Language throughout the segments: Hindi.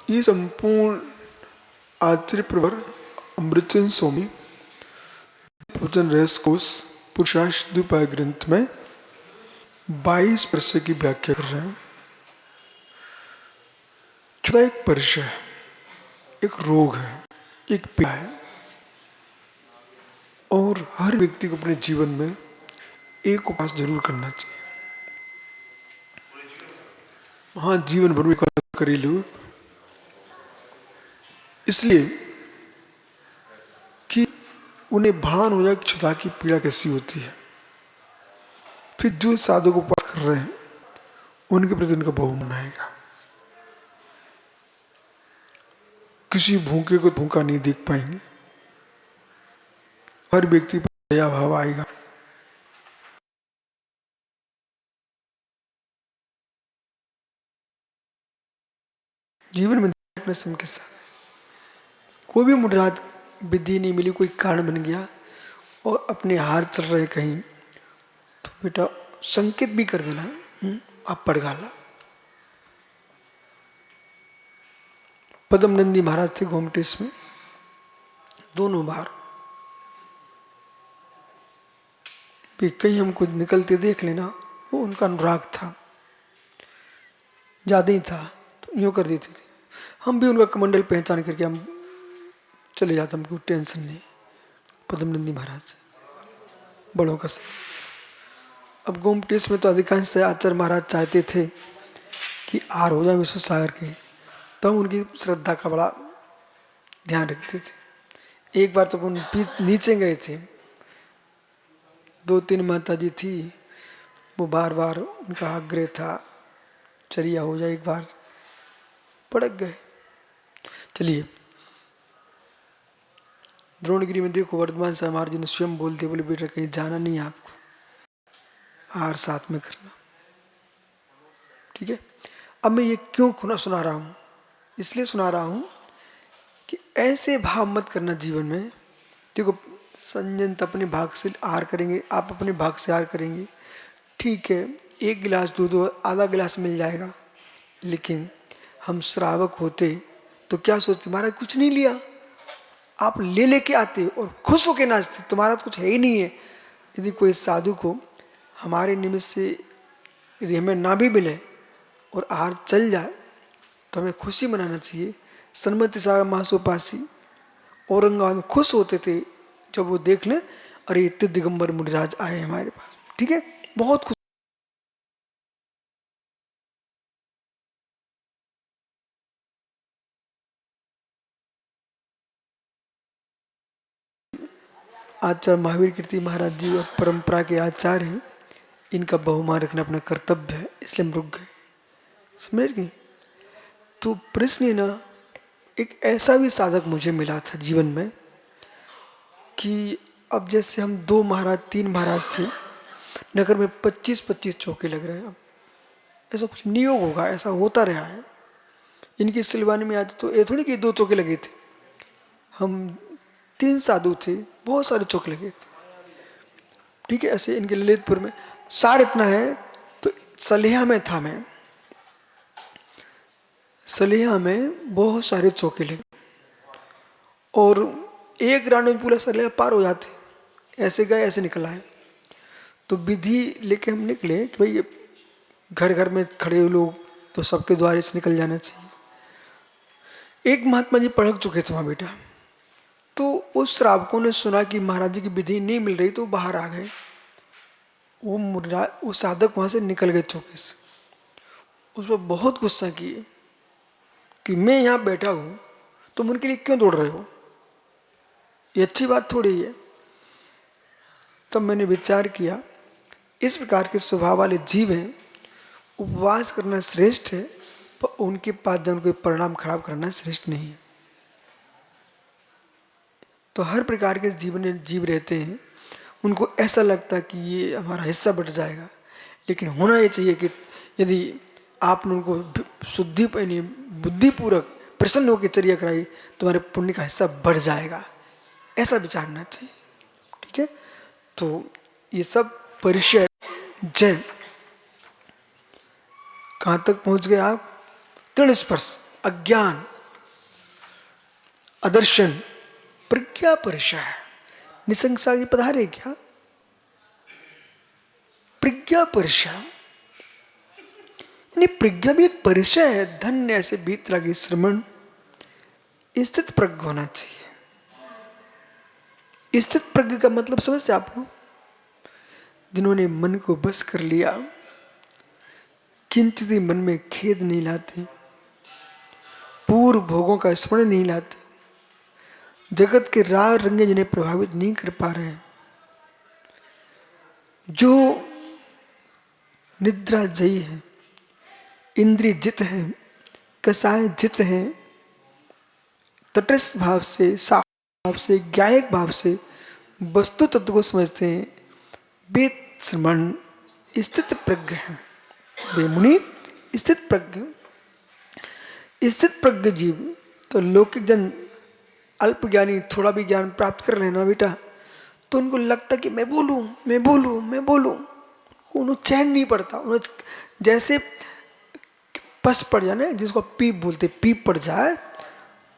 ये संपूर्ण आचार्य प्रवर अमृतचंद स्वामी प्रवचन रहस्य कोश पुरुषार्थ द्विपाय ग्रंथ में 22 परिचय की व्याख्या कर रहे हैं। छोटा एक परिचय है, एक रोग है, एक पीड़ा है, और हर व्यक्ति को अपने जीवन में एक उपास जरूर करना चाहिए। हाँ, जीवन भर में कर ही लो, इसलिए कि उन्हें भान हो जाए कि क्षुधा की पीड़ा कैसी होती है। फिर जो साधु को उपास कर रहे हैं उनके प्रति उनका भाव मनाएगा। किसी भूखे को भूखा नहीं देख पाएंगे, हर व्यक्ति पर दया भाव आएगा। जीवन में देखने से के साथ कोई भी मुराद विधि नहीं मिली, कोई कारण बन गया और अपने हार चल रहे कहीं, तो बेटा संकेत भी कर देना, आप पड़गाला। पद्म नंदी महाराज थे गोमटेश में, दोनों बार भी कहीं हमको निकलते देख लेना, वो उनका अनुराग था, ज्यादा ही था, तो यूँ कर देते थे। हम भी उनका कमंडल पहचान करके हम चले जाते, हमको टेंशन नहीं। पद्म नंदी महाराज बड़ों का सब। अब गोमटेश में तो अधिकांश आचार्य महाराज चाहते थे कि आर हो जाए विश्व सागर के, तो हम उनकी श्रद्धा का बड़ा ध्यान रखते थे। एक बार तो उन नीचे गए थे, 2-3 माता जी थी, वो बार बार उनका आग्रह था चरिया हो जाए, एक बार पड़क गए। चलिए, द्रोणगिरी में देखो वर्धमान साहब महाराज जी ने स्वयं बोलते, बोले बेटा कहीं जाना नहीं है आपको, आहार साथ में करना, ठीक है। अब मैं ये क्यों सुना रहा हूं, इसलिए सुना रहा हूं कि ऐसे भाव मत करना जीवन में। देखो संजन तो अपने भाग से आहार करेंगे, आप अपने भाग से आहार करेंगे, ठीक है, 1 गिलास दूध आधा गिलास मिल जाएगा। लेकिन हम श्रावक होते तो क्या सोचते, महाराज कुछ नहीं लिया, आप ले लेके आते और खुश होके नाचते, तुम्हारा तो कुछ है ही नहीं है। यदि कोई साधु को हमारे निमित्त से यदि हमें ना भी मिले और आहार चल जाए तो हमें खुशी मनाना चाहिए। सन्मति सागर महासोपासी औरंगाबाद में खुश होते थे जब वो देख लें, अरे इतने दिगंबर मुनिराज आए हमारे पास, ठीक है, बहुत खुश। आचार्य महावीर कीर्ति महाराज जी और परंपरा के आचार्य हैं, इनका बहुमान रखना अपना कर्तव्य है, इसलिए हम रुक गए, समझ गए। तो प्रश्न है ना, एक ऐसा भी साधक मुझे मिला था जीवन में कि अब जैसे हम 2 महाराज 3 महाराज थे, नगर में 25-25 चौके लग रहे हैं। अब ऐसा कुछ नियोग होगा, ऐसा होता रहा है। इनकी सिलवानी में आज तो ये थोड़ी कि 2 चौके लगे थे, हम 3 साधु थे, बहुत सारे चौके लगे थे, ठीक है। ऐसे इनके ललितपुर में सार इतना है, तो सलिया में था, मैं सलिया में बहुत सारे चौके लगे और एक राउंड में पूरा सलिया पार हो जाते, ऐसे गए ऐसे निकल आए। तो विधि लेके हम निकले कि भाई घर घर में खड़े हुए लोग तो सबके द्वारे से निकल जाना चाहिए। एक महात्मा जी पढ़क चुके थे वहां बेटा, तो उस श्रावकों ने सुना कि महाराज जी की विधि नहीं मिल रही, तो बाहर आ गए। वो साधक वहां से निकल गए चौके से, उस पर बहुत गुस्सा किए कि मैं यहां बैठा हूं, तुम उनके लिए क्यों दौड़ रहे हो, ये अच्छी बात थोड़ी है। तब मैंने विचार किया, इस प्रकार के स्वभाव वाले जीव हैं, उपवास करना श्रेष्ठ है, पर उनके पास जाकर कोई परिणाम खराब करना श्रेष्ठ नहीं है। तो हर प्रकार के जीव रहते हैं, उनको ऐसा लगता है कि ये हमारा हिस्सा बट जाएगा, लेकिन होना ये चाहिए कि यदि आपने उनको शुद्धि बुद्धिपूर्वक प्रसन्न होकर चर्या कराई, तुम्हारे पुण्य का हिस्सा बढ़ जाएगा, ऐसा विचारना चाहिए, ठीक है। तो ये सब परिचय जय कहां तक पहुंच गए आप? तृण स्पर्श, अज्ञान, अदर्शन, प्रज्ञा परिचय। निसंसार जी पधारे क्या? प्रज्ञा परिचय, प्रज्ञा भी एक परिचय है। धन्य ऐसे बीतरागी श्रमण, स्थित प्रज्ञ होना चाहिए। स्थित प्रज्ञ का मतलब समझते आप लोग? जिन्होंने मन को बस कर लिया, किंचित ही मन में खेद नहीं लाते, पूर्व भोगों का स्मरण नहीं लाते, जगत के राग रंगे जिन्हें प्रभावित नहीं कर पा रहे हैं, जो निद्रा जयी है, इंद्रिय जित है, कसाय जित है, तटस्थ भाव से, साफ भाव से, ज्ञायक भाव से वस्तु तत्व को समझते हैं, वे श्रमण स्थित प्रज्ञ है। वे मुनि स्थित प्रज्ञ। स्थित प्रज्ञ जीव तो लौकिक जन अल्प ज्ञानी थोड़ा भी ज्ञान प्राप्त कर लेना बेटा, तो उनको लगता कि मैं बोलूं मैं बोलूं मैं बोलूं, उन्हें चैन नहीं पड़ता। उन्हें जैसे पस पड़ जाए ना, जिसको पीप बोलते, पीप पड़ जाए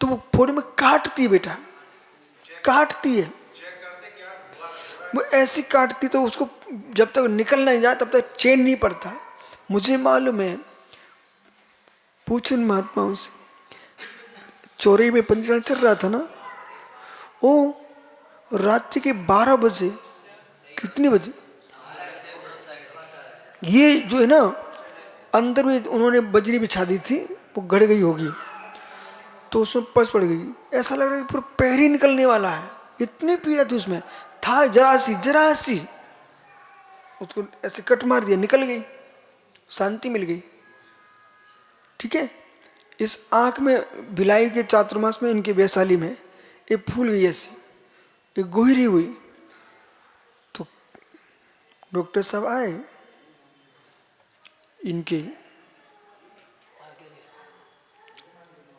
तो वो फोड़े में काटती है बेटा, काटती है। वो ऐसी काटती तो उसको जब तक निकल नहीं जाए तब तक चैन नहीं पड़ता। मुझे मालूम है, पूछो उन महात्माओं से, चौरी में पंचरण चल रहा था ना, वो रात्रि के 12 बजे, कितने बजे, ये जो है ना अंदर में उन्होंने बजरी बिछा दी थी, वो गड़ गई होगी, तो उसमें पस पड़ गई। ऐसा लग रहा है पूरा पैर ही निकलने वाला है, इतनी पीड़ा थी उसमें। था जरा सी उसको ऐसे कट मार दिया, निकल गई, शांति मिल गई। ठीक है, इस आंख में भिलाई के चातुर्मास में, इनके वैशाली में ये फूल गई ऐसी, ये गोहरी हुई। तो डॉक्टर साहब आए, इनके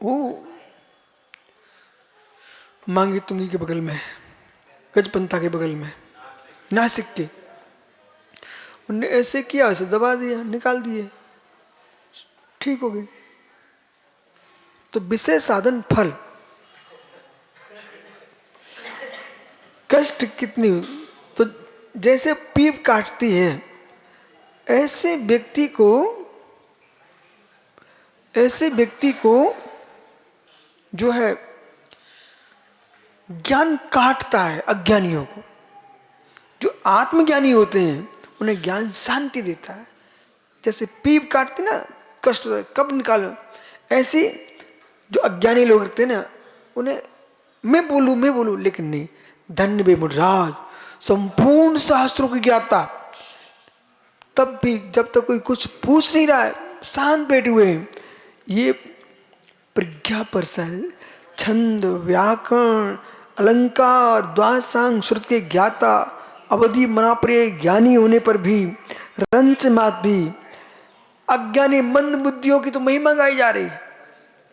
वो मांगी तुंगी के बगल में, गजपंथा के बगल में, नासिक के, उनने ऐसे किया, ऐसे दबा दिया, निकाल दिए, ठीक हो गई। तो विषय साधन फल, कष्ट कितनी, तो जैसे पीप काटती है, ऐसे व्यक्ति को जो है ज्ञान काटता है। अज्ञानियों को, जो आत्मज्ञानी होते हैं उन्हें ज्ञान शांति देता है। जैसे पीप काटते ना, कष्ट होता है, कब निकालो, ऐसे जो अज्ञानी लोग रहते हैं ना, उन्हें मैं बोलूं, लेकिन नहीं। धन्य वे मुनिराज, संपूर्ण शास्त्रों की ज्ञाता, तब भी जब तक कोई कुछ पूछ नहीं रहा है, शांत बैठे हुए हैं। ये प्रज्ञा परसय, छंद, व्याकरण, अलंकार, द्वासांग, श्रुत के ज्ञाता, अवधि मनाप्रिय ज्ञानी होने पर भी, रंच मात भी अज्ञानी मंद बुद्धियों की तो महिमा गाई जा रही है।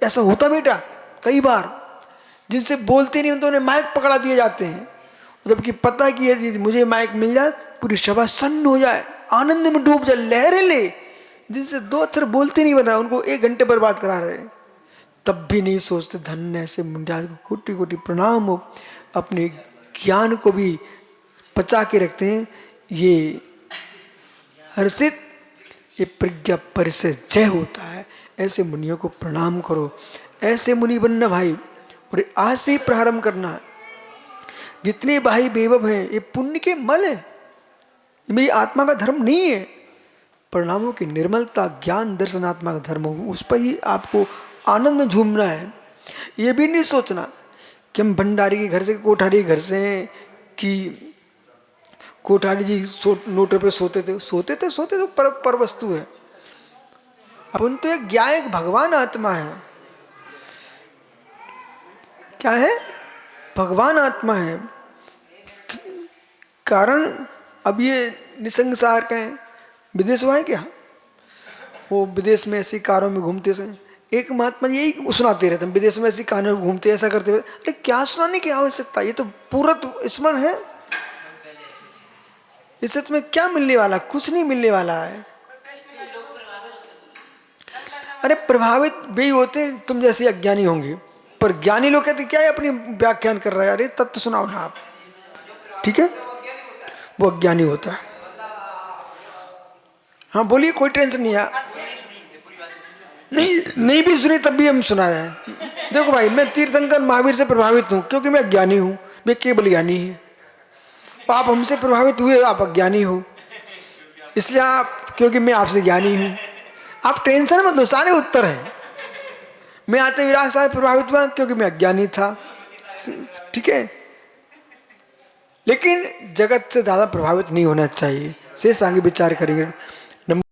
ऐसा होता बेटा कई बार, जिनसे बोलते नहीं तो उन्हें माइक पकड़ा दिए जाते हैं, जबकि पता है कि यदि मुझे माइक मिल जाए, पूरी सभा सन्न हो जाए, आनंद में डूब जाए, लहरें ले। जिनसे 2 अक्षर बोलते नहीं बन रहा, उनको 1 घंटे बर्बाद करा रहे, तब भी नहीं सोचते। धन्य ऐसे मुंडाज को कोटि कोटि प्रणाम हो, अपने ज्ञान को भी पचा के रखते हैं। ये हर्षित, ये प्रज्ञा परिचय जय होता है। ऐसे मुनियों को प्रणाम करो, ऐसे मुनि बनना भाई, और आज से ही प्रारंभ करना है। जितने भाई बेवब हैं, ये पुण्य के मल है, ये मेरी आत्मा का धर्म नहीं है। परिणामों की निर्मलता, ज्ञान, दर्शनात्मा का धर्म हो, उस पर ही आपको आनंद में झूमना है। ये भी नहीं सोचना कि हम भंडारी के घर से, कोठारी के घर से हैं, कि कोठारी जी नोटों पे सोते थे, पर वस्तु है। अपन तो एक ज्ञायक भगवान आत्मा है। क्या है? भगवान आत्मा है। कारण अब ये निसंसार का है, विदेश हुआ है क्या, वो विदेश में ऐसी कारों में घूमते से, एक महात्मा यही सुनाते रहते हैं, विदेश में ऐसी कारों में घूमते, ऐसा करते हुए। अरे क्या सुनाने की आवश्यकता, ये तो पूरा स्मरण है। इससे तुम्हें क्या मिलने वाला? कुछ नहीं मिलने वाला है। अरे प्रभावित भी होते तुम जैसे अज्ञानी होंगे, पर ज्ञानी लोग कहते क्या है अपनी व्याख्यान कर रहा है, अरे तत्व सुनाओ ना आप, ठीक है, वो अज्ञानी होता है। हाँ बोलिए, कोई टेंशन नहीं है। नहीं नहीं भी सुनी तब भी हम सुना रहे हैं। देखो भाई, मैं तीर्थंकर महावीर से प्रभावित हूं क्योंकि मैं अज्ञानी हूं, मैं केवल ज्ञानी है। आप हमसे प्रभावित हुए, आप अज्ञानी हो, इसलिए आप, क्योंकि मैं आपसे ज्ञानी हूं। आप टेंशन मत लो, सारे उत्तर हैं। मैं आते विराग साहब प्रभावित हुआ क्योंकि मैं अज्ञानी था, ठीक है। लेकिन जगत से ज्यादा प्रभावित नहीं होना चाहिए, शेष आगे विचार करेंगे।